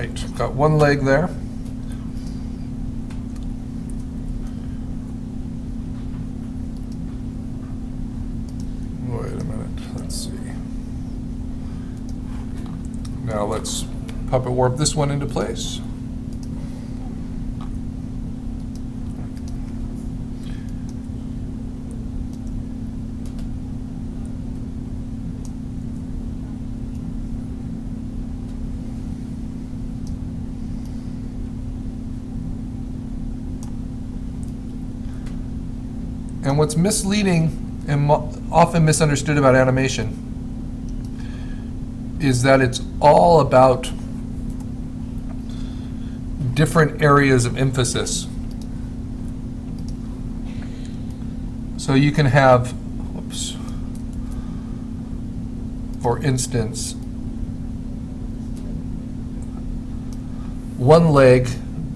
right, got one leg there. Wait a minute, let's see. Now let's puppet warp this one into place. And what's misleading and often misunderstood about animation is that it's all about different areas of emphasis. So you can have, whoops, for instance, one leg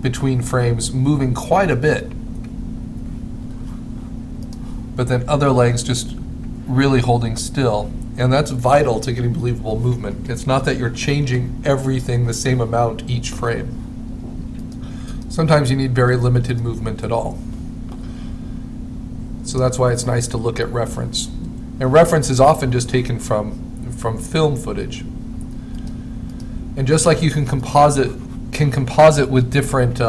between frames moving quite a bit, but then other legs just really holding still. And that's vital to getting believable movement. It's not that you're changing everything the same amount each frame. Sometimes you need very limited movement at all. So that's why it's nice to look at reference. And reference is often just taken from film footage. And just like you can composite with different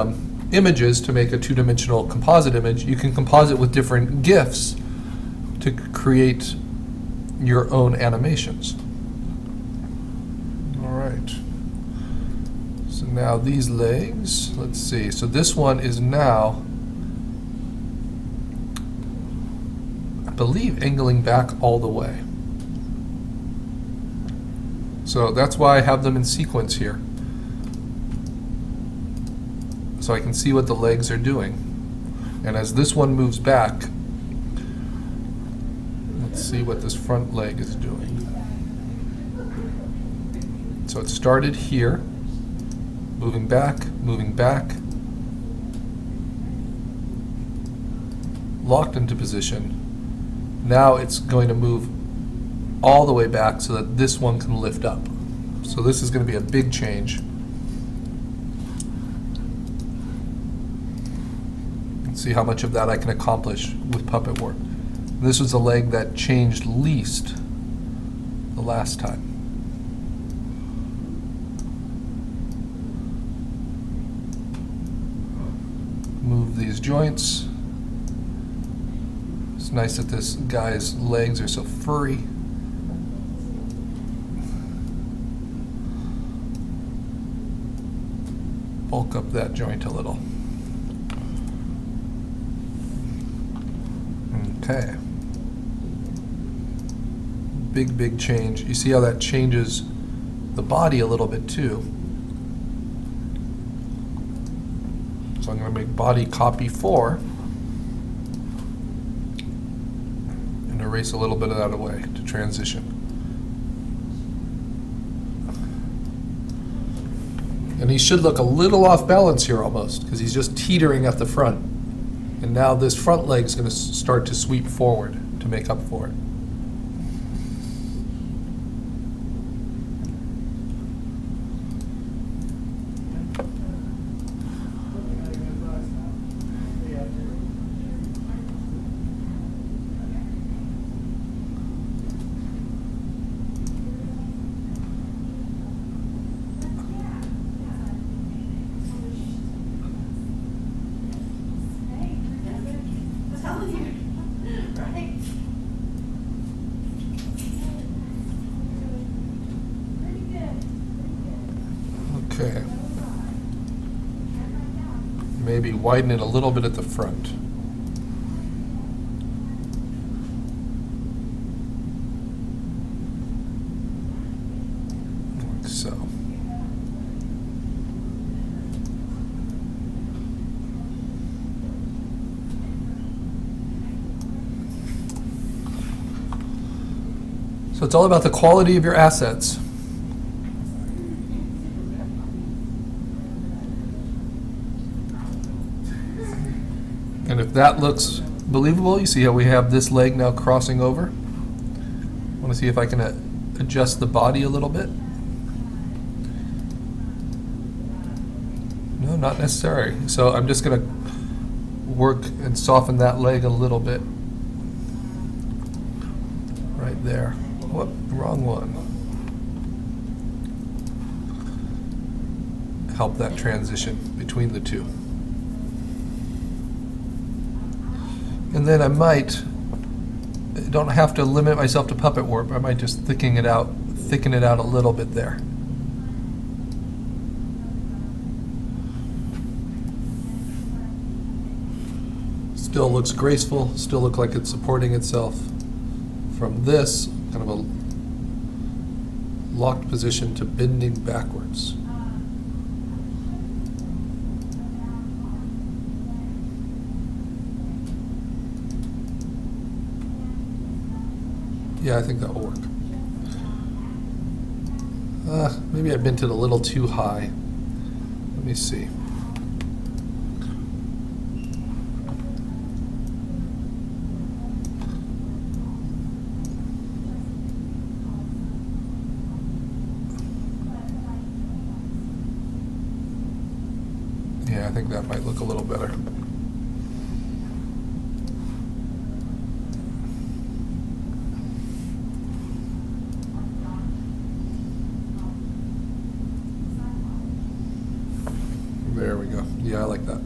images to make a two-dimensional composite image, you can composite with different GIFs to create your own animations. All right. So now these legs, let's see. So this one is now, I believe, angling back all the way. So that's why I have them in sequence here, so I can see what the legs are doing. And as this one moves back, let's see what this front leg is doing. So it started here, moving back, locked into position. Now it's going to move all the way back so that this one can lift up. So this is going to be a big change. See how much of that I can accomplish with puppet warp. This was a leg that changed least the last time. Move these joints. It's nice that this guy's legs are so furry. Bulk up that joint a little. Okay. Big change. You see how that changes the body a little bit too. So I'm going to make body copy 4 and erase a little bit of that away to transition. And he should look a little off balance here almost, because he's just teetering at the front. And now this front leg is going to start to sweep forward to make up for it. Okay. Maybe widen it a little bit at the front. Like so. So it's all about the quality of your assets. And if that looks believable, you see how we have this leg now crossing over? I want to see if I can adjust the body a little bit. No, not necessary. So I'm just going to work and soften that leg a little bit. Right there. Whoop, wrong one. Help that transition between the two. And then I don't have to limit myself to puppet warp. I might just thicken it out a little bit there. Still looks graceful, still look like it's supporting itself from this kind of a locked position to bending backwards. Yeah, I think that will work. Maybe I bent it a little too high. Let me see. Yeah, I think that might look a little better. There we go. Yeah, I like that.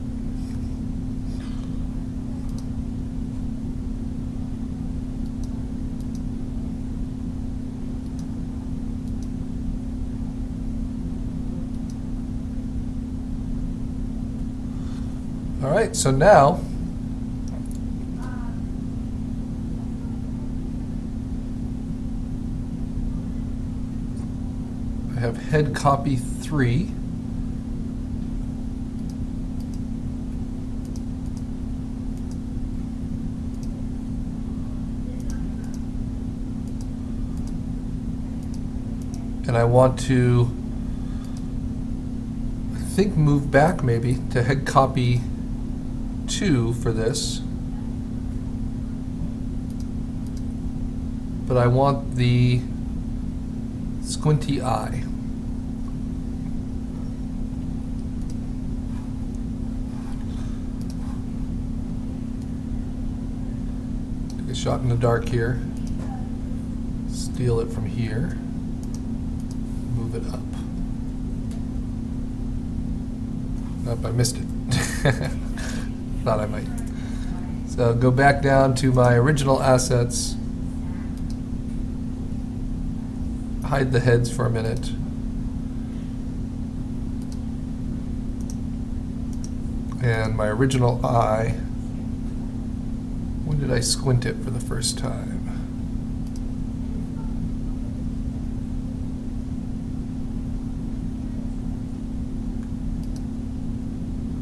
All right, so now I have head copy 3. And I want to, I think, move back maybe to head copy 2 for this. But I want the squinty eye. Take a shot in the dark here. Steal it from here. Move it up. Nope, I missed it. Thought I might. So go back down to my original assets. Hide the heads for a minute. And my original eye. When did I squint it for the first time?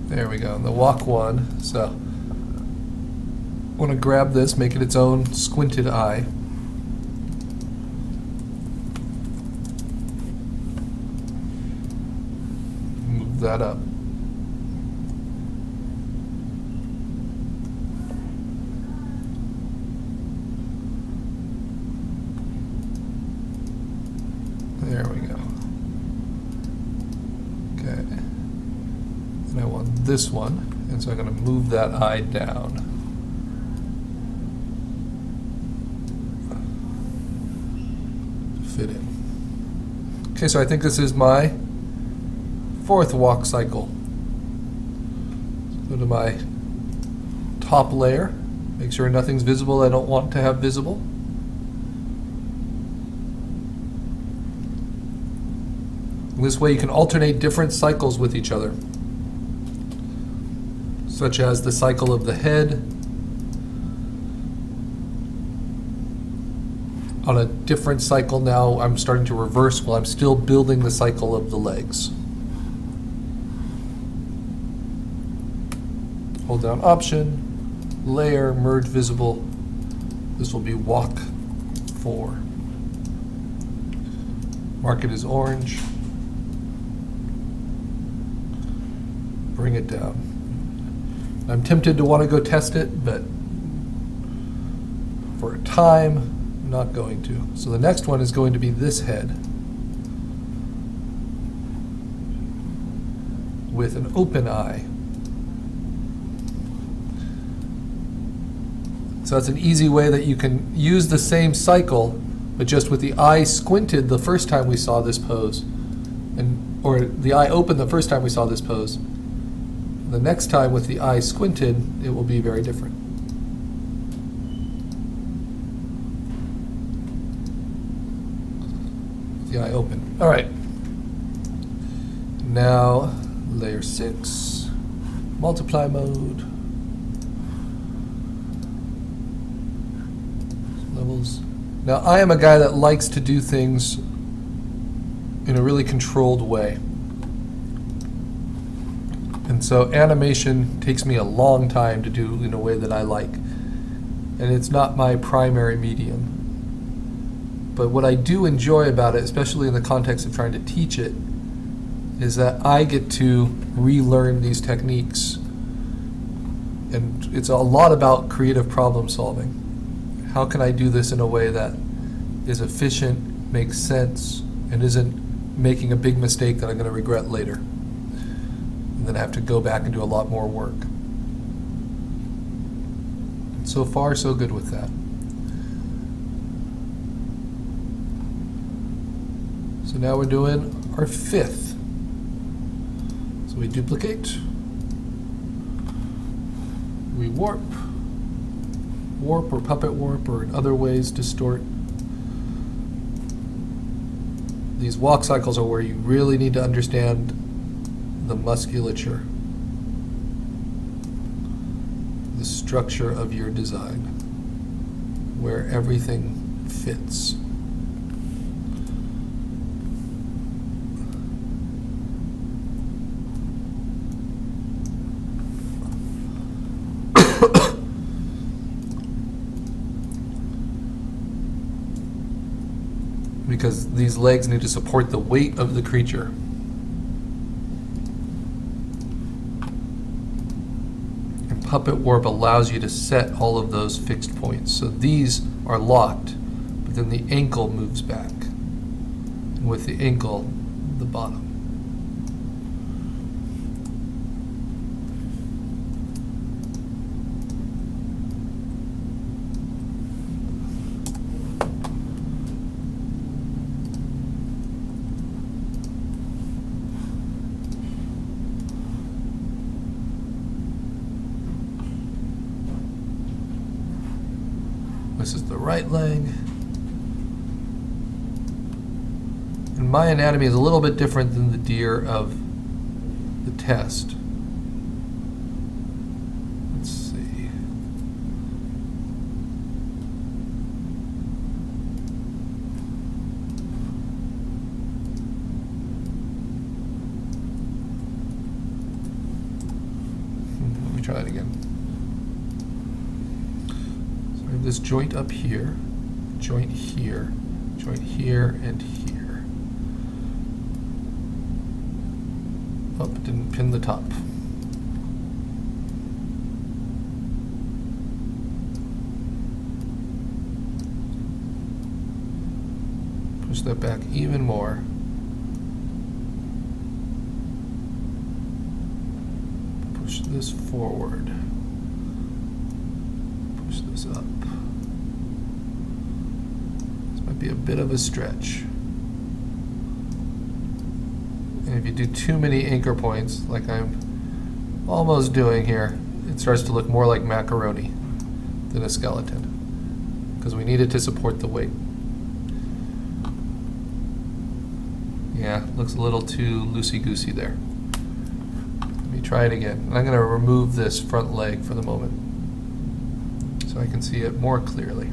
There we go, the walk one. So I want to grab this, make it its own squinted eye. Move that up. There we go. Okay. And I want this one, and so I'm going to move that eye down. Fit in. Okay, so I think this is my 4th walk cycle. Go to my top layer, make sure nothing's visible I don't want to have visible. This way you can alternate different cycles with each other, such as the cycle of the head on a different cycle. Now I'm starting to reverse while I'm still building the cycle of the legs. Hold down Option, Layer, Merge Visible. This will be Walk 4. Mark it as orange. Bring it down. I'm tempted to want to go test it, but for a time, I'm not going to. So the next one is going to be this head. with an open eye. So that's an easy way that you can use the same cycle, but just with the eye squinted the first time we saw this pose, or the eye opened the first time we saw this pose. The next time with the eye squinted, it will be very different. The eye open. All right. Now, layer 6, multiply mode. Levels. Now, I am a guy that likes to do things in a really controlled way. And so animation takes me a long time to do in a way that I like. And it's not my primary medium. But what I do enjoy about it, especially in the context of trying to teach it, is that I get to relearn these techniques. And it's a lot about creative problem solving. How can I do this in a way that is efficient, makes sense, and isn't making a big mistake that I'm going to regret later? And then I have to go back and do a lot more work. So far, so good with that. So now we're doing our 5th. So we duplicate, we warp or puppet warp, or in other ways distort. These walk cycles are where you really need to understand the musculature, the structure of your design, where everything fits. Because these legs need to support the weight of the creature. And puppet warp allows you to set all of those fixed points. So these are locked, but then the ankle moves back. And with the ankle, the bottom. This is the right leg. And my anatomy is a little bit different than the deer of the test. Let's see. Let me try that again. This joint up here, joint here, and here. Oh, didn't pin the top. Push that back even more. Push this forward. Push this up. Be a bit of a stretch. And if you do too many anchor points, like I'm almost doing here, it starts to look more like macaroni than a skeleton, because we need it to support the weight. Yeah, looks a little too loosey-goosey there. Let me try it again. I'm going to remove this front leg for the moment so I can see it more clearly.